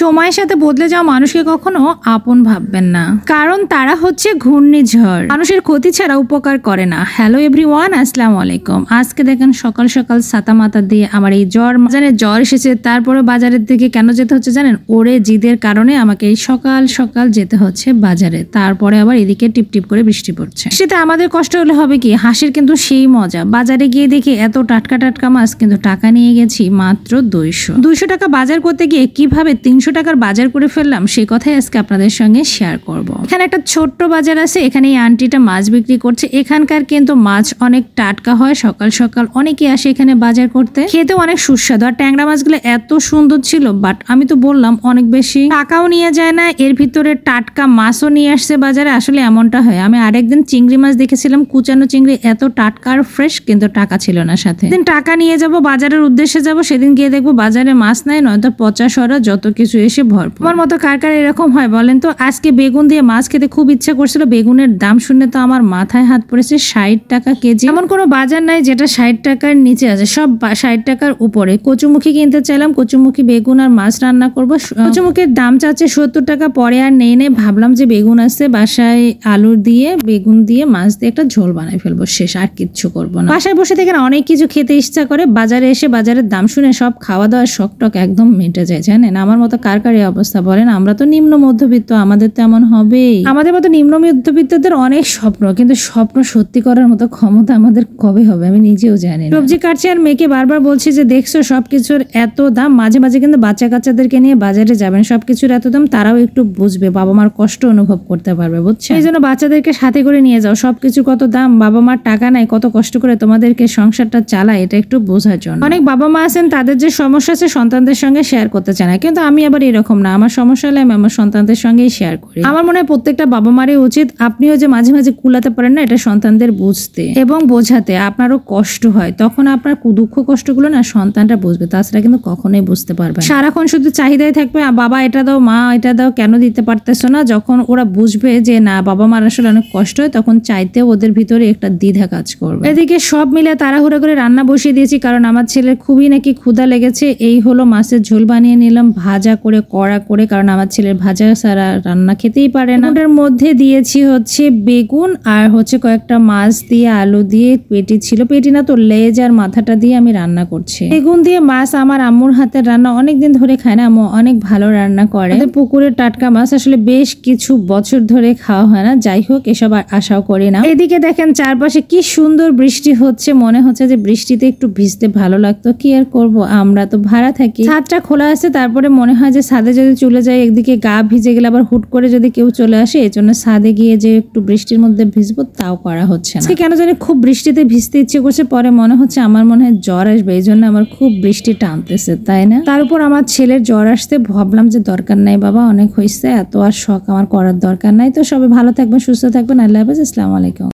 সময়ের সাথে বদলে যাওয়া মানুষকে কখনো আপন ভাববেন না, কারণ তারা হচ্ছে ঘূর্ণিঝড়, মানুষের ক্ষতি ছাড়া উপকার করে না। হ্যালো এভরিওয়ান, আসসালামু আলাইকুম। আজকে দেখেন সকাল সকাল ছাতা মাথা দিয়ে আমার এই জ্বর এসেছে, তারপরে বাজারের দিকে কেন যেতে হচ্ছে জানেন? ওরে জিদের কারণে আমাকে এই সকাল সকাল যেতে হচ্ছে বাজারে, তারপরে আবার এদিকে টিপটিপ করে বৃষ্টি পড়ছে। সেটা আমাদের কষ্ট হলে হবে কি, হাসির কিন্তু সেই মজা। বাজারে গিয়ে দেখি এত টাটকা টাটকা মাছ, কিন্তু টাকা নিয়ে গেছি মাত্র 200 টাকা। বাজার করতে গিয়ে কিভাবে 300 টাকার বাজার করে ফেললাম সেই কথাই আজকে আপনাদের সঙ্গে শেয়ার করব। এখানে একটা ছোট্ট বাজার আছে, এখানে এই আন্টিটা মাছ বিক্রি করছে। এখানকার কিন্তু মাছ অনেক টাটকা হয়, সকাল সকাল অনেকে আসে এখানে বাজার করতে, খেতে অনেক সুস্বাদু। আর ট্যাংরা মাছগুলো এত সুন্দর ছিল, বাট আমি তো বললাম অনেক বেশি টাকাও নিয়ে যায় না, এর ভিতরে টাটকা মাছও নিয়ে আসছে বাজারে। আসলে এমনটা হয়। আমি আরেকদিন চিংড়ি মাছ দেখেছিলাম, কুচানো চিংড়ি, এত টাটকা আর ফ্রেশ, কিন্তু টাকা ছিল না সাথে। দিন টাকা নিয়ে যাব, বাজারের উদ্দেশ্যে যাব, সেদিন গিয়ে দেখবো বাজারে মাছ নাই, নয়তো পচা সরা যত কিছু এসে ভরপুর। আমার মতো কার কার এরকম হয় বলেন তো? আজকে বেগুন দিয়ে মাছ খেতে খুব ইচ্ছা করছিল, বেগুনের দাম শুনে তো আমার মাথায় হাত পড়েছে। 60 টাকা কেজি। এমন কোনো বাজার নাই যেটা 60 টাকার নিচে আছে, সব 60 টাকার উপরে। কচুমুখী কিনতে চাইলাম, কচুমুখী বেগুন আর মাছ রান্না করবো। কচুমুখির দাম চাচ্ছে 70 টাকা। পরে আর নেই ভাবলাম যে বেগুন আছে বাসায়, আলু দিয়ে বেগুন দিয়ে মাছ দিয়ে একটা ঝোল বানাই ফেলবো, শেষ, আর কিচ্ছু করবো না। বাসায় বসে থেকে অনেক কিছু খেতে ইচ্ছা করে, বাজারে এসে বাজারের দাম শুনে সব খাওয়া দাওয়ার শখ টক একদম মিটে যায়। জানেন আমার মতো কার কার এই অবস্থা বলেন? আমরা তো নিম্ন মধ্যবিত্ত, আমাদের তো এমন হবেই। আমাদের মতো নিম্ন মধ্যবিত্তদের অনেক স্বপ্ন, কিন্তু স্বপ্ন সত্যি করার মতো ক্ষমতা আমাদের কবে হবে আমি নিজেও জানি না। সবজি কাটছি আর মেয়েকে বারবার বলছি যে দেখছো সবকিছুর এত দাম। মাঝে মাঝে কিন্তু বাচ্চা কাচ্চাদেরকে নিয়ে বাজারে যাবেন, সবকিছুর এত দাম, তারাও একটু বুঝবে, বাবা মার কষ্ট অনুভব করতে পারবে, বুঝছেন? এই জন্য বাচ্চাদেরকে সাথে করে নিয়ে যাও। সবকিছু কত দাম, বাবা মার টাকা নাই, কত কষ্ট করে তোমাদেরকে সংসারটা চালায়, এটা একটু বোঝার জন্য। অনেক বাবা মা আছেন তাদের যে সমস্যা আছে সন্তানদের সঙ্গে শেয়ার করতে চায় না, কিন্তু আমি আবার এরকম না। আমার সমস্যা হলে আমি আমার সন্তানদের সঙ্গেই শেয়ার করি। আমার মনে হয় প্রত্যেকটা বাবা মারই উচিত, আপনিও যে মাঝে মাঝে কুলাতে পারেন না, এটা সন্তানদের বুঝতে এবং বোঝাতে। আপনারও কষ্ট হয়, তখন আপনার দুঃখ কষ্টগুলো না সন্তানটা বুঝবে, তাছাড়া কিন্তু কখনোই বুঝতে পারবে না। সারাক্ষণ শুধু চাহিদাই থাকবে, বাবা এটা দাও, মা এটা দাও, কেন দিতে পারতেছো না? যখন ওরা বুঝবে যে না বাবা মার আসলে অনেক কষ্ট হয়, তখন চাইতেও ওদের ভিতরে একটা দ্বিধা কাজ করবে। এদিকে সব মিলে তাড়াহুড়া করে রান্না বসিয়ে দিয়েছি, কারণ আমার ছেলের খুবই নাকি ক্ষুধা লেগেছে। এই হলো মাছের ঝোল বানিয়ে নিলাম, ভাজা করে কড়া করে, কারণ আমার ছেলের ভাজা ছাড়া রান্না খেতেই পারে না। ওটার মধ্যে দিয়েছি হচ্ছে বেগুন আর হচ্ছে কয়েকটা মাছ দিয়ে, আলু দিয়ে, পেটি ছিল, পেটি না তো লেজ আর মাথাটা দিয়ে আমি রান্না করছি। বেগুন দিয়ে মাছ আমার আম্মুর হাতের রান্না, অনেকদিন ধরে খায় না, আম্মু অনেক ভালো রান্না করে। পুকুরের টাটকা মাছ আসলে বেশ কিছু বছর ধরে খাওয়া হয় না, যাই হোক এসব আর আশাও করি না। এদিকে দেখেন চারপাশে কি সুন্দর বৃষ্টি হচ্ছে, মনে হচ্ছে যে বৃষ্টিতে একটু ভিজতে ভালো লাগতো, কি আর করব, আমরা তো ভাড়া থাকি। ছাদটা খোলা আছে, তারপরে মনে হয় যে ছাদে যদি চলে যায়, একদিকে গা ভিজে গেলে আবার হুট করে যদি কেউ চলে আসে, এই জন্য ছাদে গিয়ে যে একটু বৃষ্টির মধ্যে ভিজবো তাও করা হচ্ছে না। কেন জানি খুব বৃষ্টিতে ভিজতে ইচ্ছে করছে, পরে মনে হচ্ছে আমার মনে হয় জ্বর আসবে, এই জন্য আমার খুব বৃষ্টি টানতেছে, তাই না? তার উপর আমার ছেলের জ্বর আসতে ভাবলাম যে দরকার নাই বাবা, অনেক হয়েছে, এত আর শখ আমার করার দরকার নাই। তো সবাই ভালো থাকবেন, সুস্থ থাকবেন, আল্লাহ হাফেজ, আসসালামু আলাইকুম।